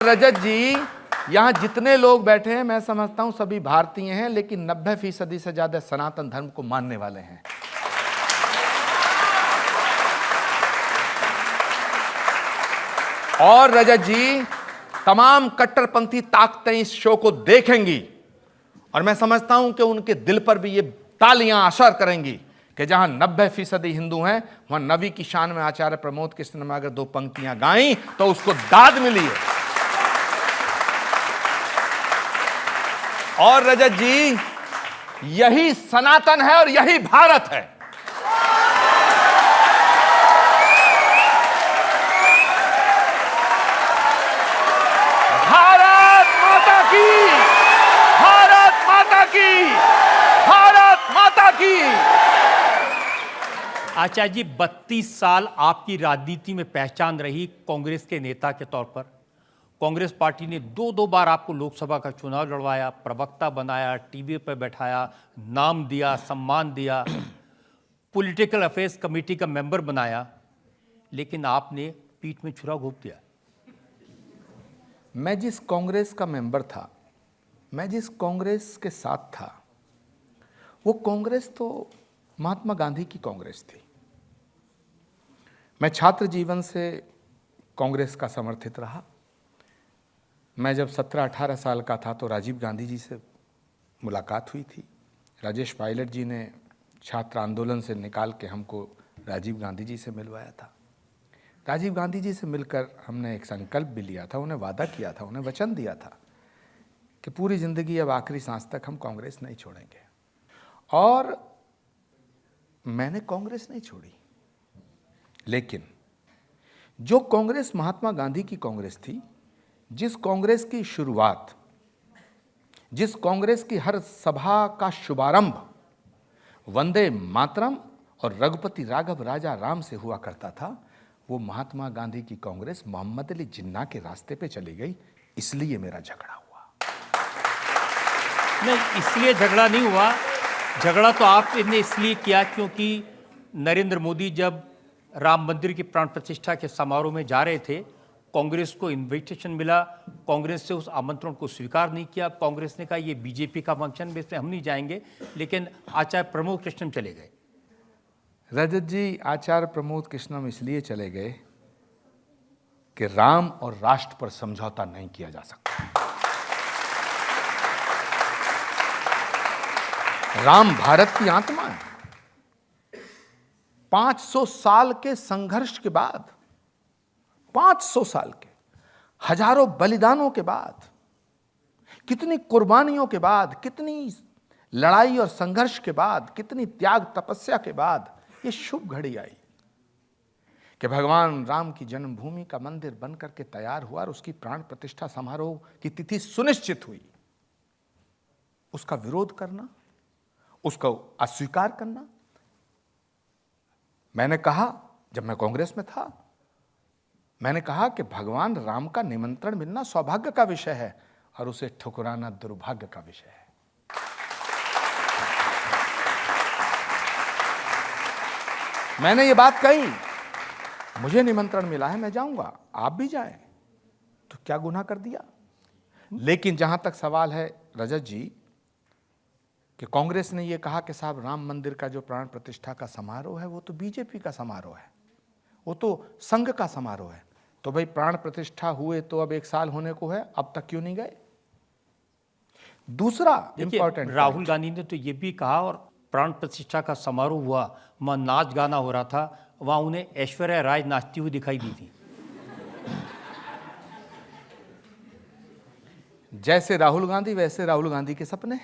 रजत जी, यहां जितने लोग बैठे हैं मैं समझता हूं सभी भारतीय हैं, लेकिन 90% से ज्यादा सनातन धर्म को मानने वाले हैं। और रजत जी, तमाम कट्टरपंथी ताकतें इस शो को देखेंगी और मैं समझता हूं कि उनके दिल पर भी ये तालियां असर करेंगी कि जहां 90% हिंदू हैं, वहां नबी की शान में आचार्य प्रमोद कृष्ण ने अगर 2 पंक्तियां गाई तो उसको दाद मिली है। और रजत जी, यही सनातन है और यही भारत है। भारत माता की, भारत माता की, भारत माता की। आचार्य जी, 32 साल आपकी राजनीति में पहचान रही कांग्रेस के नेता के तौर पर। कांग्रेस पार्टी ने 2 बार आपको लोकसभा का चुनाव लड़वाया, प्रवक्ता बनाया, टीवी पर बैठाया, नाम दिया, सम्मान दिया, पॉलिटिकल अफेयर्स कमेटी का मेंबर बनाया, लेकिन आपने पीठ में छुरा घोंप दिया। मैं जिस कांग्रेस का मेंबर था, मैं जिस कांग्रेस के साथ था, वो कांग्रेस तो महात्मा गांधी की कांग्रेस थी। मैं छात्र जीवन से कांग्रेस का समर्थित रहा। मैं जब 17-18 साल का था तो राजीव गांधी जी से मुलाकात हुई थी। राजेश पायलट जी ने छात्र आंदोलन से निकाल के हमको राजीव गांधी जी से मिलवाया था। राजीव गांधी जी से मिलकर हमने एक संकल्प भी लिया था, उन्हें वादा किया था, उन्हें वचन दिया था कि पूरी ज़िंदगी अब आखिरी सांस तक हम कांग्रेस नहीं छोड़ेंगे। और मैंने कांग्रेस नहीं छोड़ी, लेकिन जो कांग्रेस महात्मा गांधी की कांग्रेस थी, जिस कांग्रेस की शुरुआत, जिस कांग्रेस की हर सभा का शुभारंभ वंदे मातरम और रघुपति राघव राजा राम से हुआ करता था, वो महात्मा गांधी की कांग्रेस मोहम्मद अली जिन्ना के रास्ते पे चली गई। इसलिए मेरा झगड़ा हुआ। नहीं, इसलिए झगड़ा नहीं हुआ। झगड़ा तो आपने इसलिए किया क्योंकि नरेंद्र मोदी जब राम मंदिर की प्राण प्रतिष्ठा के समारोह में जा रहे थे, कांग्रेस को इनविटेशन मिला, कांग्रेस से उस आमंत्रण को स्वीकार नहीं किया। कांग्रेस ने कहा ये बीजेपी का फंक्शन है, इसमें हम नहीं जाएंगे, लेकिन आचार्य प्रमोद कृष्णम चले गए। रजत जी, आचार्य प्रमोद कृष्णम इसलिए चले गए कि राम और राष्ट्र पर समझौता नहीं किया जा सकता। राम भारत की आत्मा है। 500 साल के संघर्ष के बाद, 500 साल के हजारों बलिदानों के बाद, कितनी कुर्बानियों के बाद, कितनी लड़ाई और संघर्ष के बाद, कितनी त्याग तपस्या के बाद ये शुभ घड़ी आई कि भगवान राम की जन्मभूमि का मंदिर बनकर के तैयार हुआ और उसकी प्राण प्रतिष्ठा समारोह की तिथि सुनिश्चित हुई। उसका विरोध करना, उसको अस्वीकार करना, मैंने कहा, जब मैं कांग्रेस में था, मैंने कहा कि भगवान राम का निमंत्रण मिलना सौभाग्य का विषय है और उसे ठुकराना दुर्भाग्य का विषय है। मैंने ये बात कही, मुझे निमंत्रण मिला है, मैं जाऊंगा, आप भी जाएं, तो क्या गुनाह कर दिया। लेकिन जहां तक सवाल है रजत जी कि कांग्रेस ने ये कहा कि साहब राम मंदिर का जो प्राण प्रतिष्ठा का समारोह है वो तो बीजेपी का समारोह है, वो तो संघ का समारोह है, तो भाई प्राण प्रतिष्ठा हुए तो अब 1 साल होने को है, अब तक क्यों नहीं गए। दूसरा इंपॉर्टेंट, राहुल गांधी ने तो ये भी कहा, और प्राण प्रतिष्ठा का समारोह हुआ, वहां नाच गाना हो रहा था, वहां उन्हें ऐश्वर्या राय नाचती हुई दिखाई दी थी। जैसे राहुल गांधी वैसे राहुल गांधी के सपने।